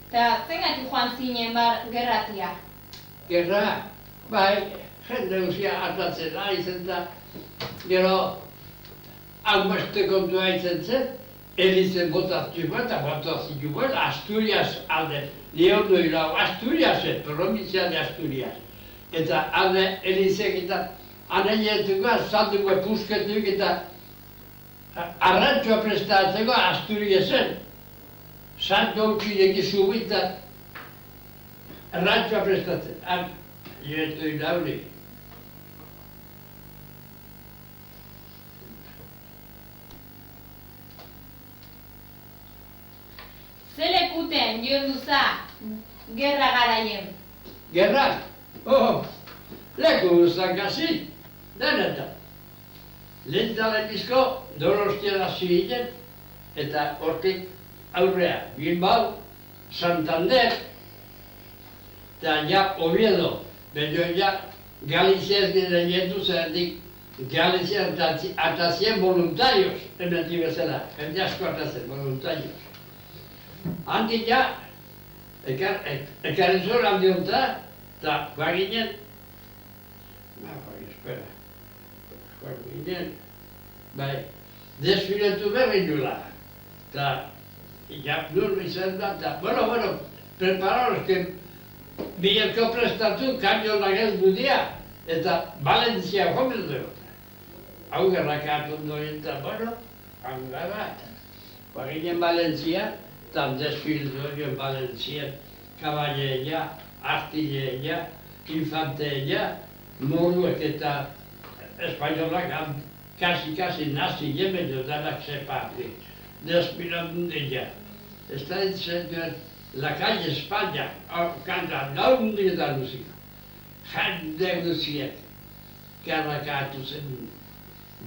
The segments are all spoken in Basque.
Eta zengatik joan zinen gerratia? Gerra, bai, jende guzia atatzen aizen da, gero, hau beste kontua aizen zen, Elizen botaztu bat, eta botaztu bat, Asturias alde, Leondo irau, Asturiasen, provincia de Asturias. Eta alde Elizek eta aneietuko, saltuko pusketuk eta arrantxoa prestatzeko Asturiasen. Santo utxilek izubit eta arrantxoa prestatzen. Joetu inauri. Ze lekuten joan duza gerra garaien? Gerra? Leku guztak hasi, denetan. Lehentalen bizko Donostiara zibinen, eta hortik aurrea Bilbao, Santander, eta ja Oviedo, baina ja Galiziaz gire jendu zeratik Galiziaz eta 100 voluntarios, emetik bezala, jende asko atazen voluntarios. Handik ja, ekarren zor handi hontza, eta baginen, bai, desfiletu berri nula. Eta, ja, nur izan da, eta, bueno, preparaos, que bilerko prestatu, kanio nagez budia, eta Valentzia jomen dugu. Hau gerrak hartu duen, eta, bueno, hangara, baginen Valentzia, eta desfiletu egin Valentzia, kaballeia, artilleia, infanteia, moruek eta espainolak kasi nazi jemen dudanak sepatri. Desfilatun dira. Está diciendo la calle España, canta laundik da musika. Jende guziek, karrakatu zen.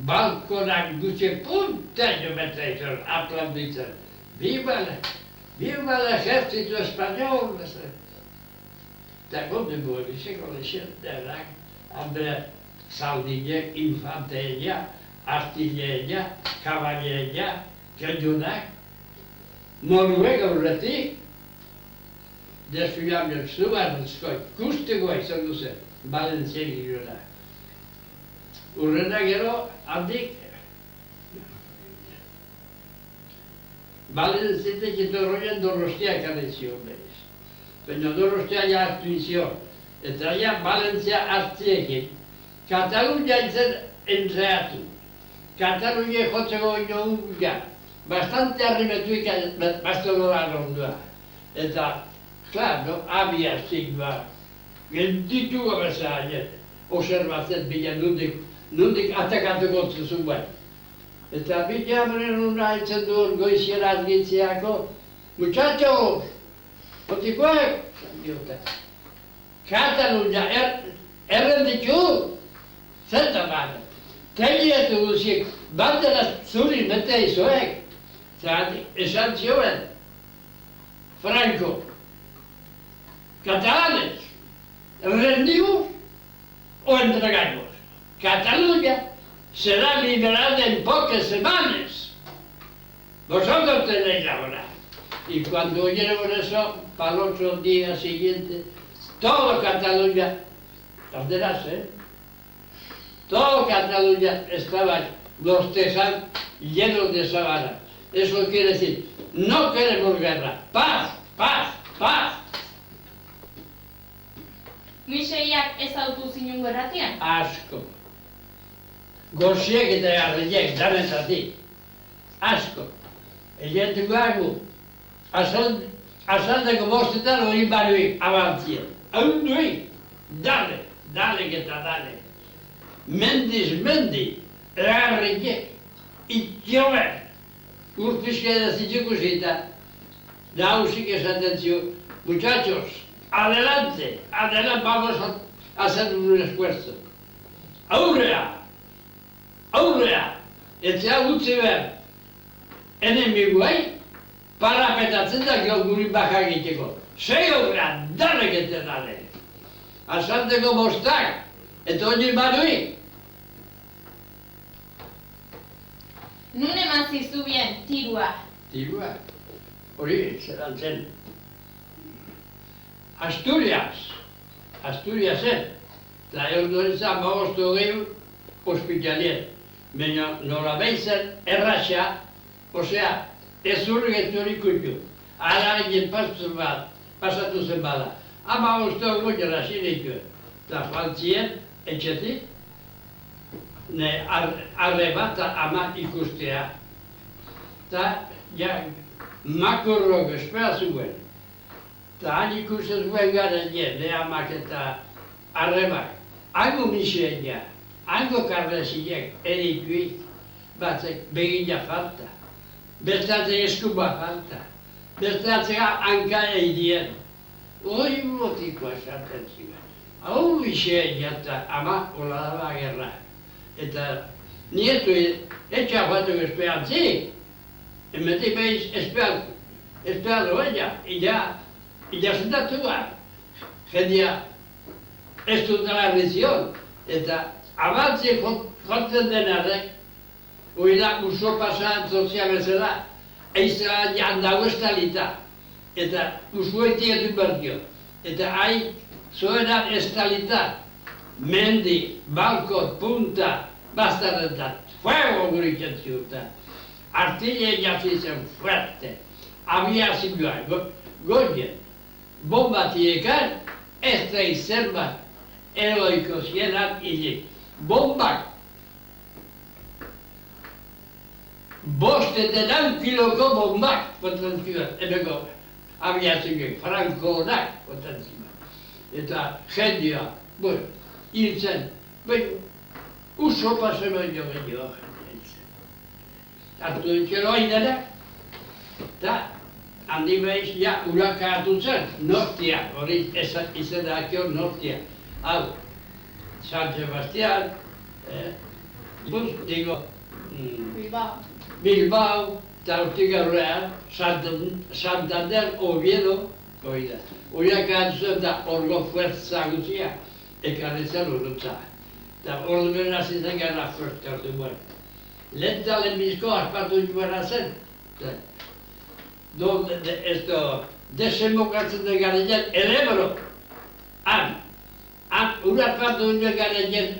Balkonak gutxe punteño metreizor, aplauditzen. Viva el ejército español! Eta gondengo egizeko lexenterak, hambre zaldinek, infanteia, artilleia, kaballeia, kendunak, moruek aurretik, desfilamen zugarrizko ikusteko izan duzen, Valentzien girona. Urrena gero, handik, Valentzitek eta horrean Donostia ekarri zion behiz. Baina Donostia ja hartu izion. Eta ja Valentzia hartziekin. Katalunia izen entreatu. Katalunia jotzeko ino unga. Bastante arrimetuik bastogoan ondua. Eta, klar, no, abia sigma. Gendituko bezala, observatzen bila nundik atakatuko zuzun bai. Eta bila amren una haitzen duen goiziera azgitzeako, muchachos, otikoek, Katalunia erren ditu, zertan bada. Tegietu guzik, bandera zuri bete izoek, esan zioen, Franco, catalanes, rendimos o entregamos. Cataluña será liberada en pocas semanas. Vosotros tenéis ahora. Y cuando oyeron eso, para el otro día siguiente, todo Cataluña, entenderás, todo Cataluña estaba, los tesanos llenos de sabana. Eso quiere decir, no queremos guerra, paz, paz, paz. Miseiak ez autu zinun gerratian? Asko. Goziek eta garriek, danetatik. Asko. Egetuko hagu, asaldeko bostetan hori baruik abantzien. Hau duik, dale eta dale. Mendiz mendi, garriek, itxober. Urpizke da zitzukusita, nausik esaten zio, muchachos, adelante, vamos a hacer un esfuerzo. Aurrea, etzea utzi behar, enemiguai, parapetatzen da guri baka egiteko. Sei aurrea, dalek eta dale. Asaldeko bostak, eta hori baduik. Nun eman zizubien tirua? Tirua? Hori, zelan zen. Asturiasen, eta ondoren zan bagostu gehiu ospitalien. Baina nola behizen erraxa, osea, ez urgeturik kutu. Ara egin pasatu zen bada. Ama oztu gutera zinetu. Eta Frantzien, etxetik, arre bat ama ikustea. Eta, ja, makurrok espera zuen. Eta han ikusten zuen garen ne amak eta arrebak. Hango miseria, hango karreziek, erikuik, batzek begina falta. Bestatzek eskuba falta. Bestatzek hanka eidien. Hoi motikoa esaten ziren. Hau miseria eta ama hola daba gerra. Eta nietu etxak batuk esperantzik. Emetik behiz esperatu ella. Illa zentatu bat. Jendia ez dutela rizion. Eta abantzik jotzen denarek, oida uso pasan sozial bezala, eizela jandago estalita. Eta usuetik edu berdio. Eta hain zoenak estalita, mendi, balkot, punta, bastarretat, fuego guritzen ziuta. Artile jazitzen fuerte, abiazioa, goien, bombatiekan, ez da izen bat, eroiko zienak hilik. Bombak, bostetenan kiloko bombak, potentzioan, ebeko abiazioak, frankonak, potentzioan. Eta jendia, hil zen, uso pasen oino gehiago jendia. Artu dutxero hainera, eta handi behiz, ja, uraka hartu zen, nortia, hori izendakio nortia. Hau, San Sebastián, digo, Bilbao, eta hortik aurrean, Santander, Oviedo, oida. Uraka hartu zen da orgo fuerza guzia, ekarretzen urrutza. Eta orduan hasi zen gara fuerte ordu buen. Lenta lehenbizko aspatu juera zen. Desembokatzen den garen el Ebro. Ura aspatu den garen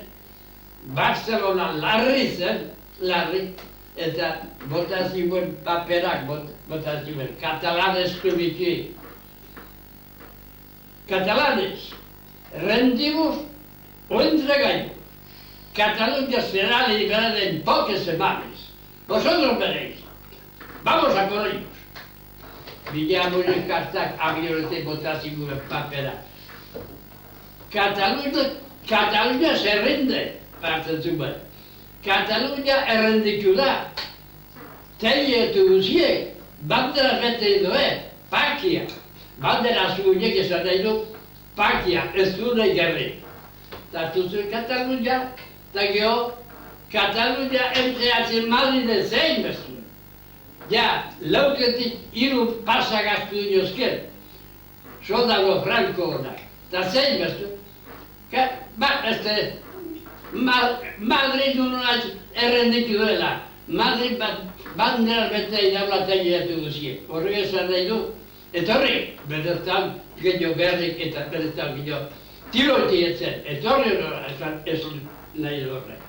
Barcelona larri zen, larri. Eta botazioen paperak, botazioen, katalanes kubiki. Catalanes, rendimos o entregamos. Cataluña será liberada en pocas semanas. Vosotros veréis. Vamos a por ellos. Villamos en cartak abierto botasio en papera. Cataluña se rinde, parte zuba. Cataluña es rendicula. Teie tu usie, bandera vete pakia. Bandera zuunek esan nahi du, pakia, ez du nahi gerri. Eta zuzuen Katalunia, eta geho, Katalunia entreatzen Madriden zein bezuen. Ja, lauketik hiru pasa gaztu inozken, soldado franko honak, eta zein bezuen. Madrid ununaz errenditu dela, Madrid bandera bete daula tegiatu duzie. Horrek esan nahi du, etorri, bedertan gehiago berrik eta bedertan gehiago tirotietzen, etorri ez nahi horrek.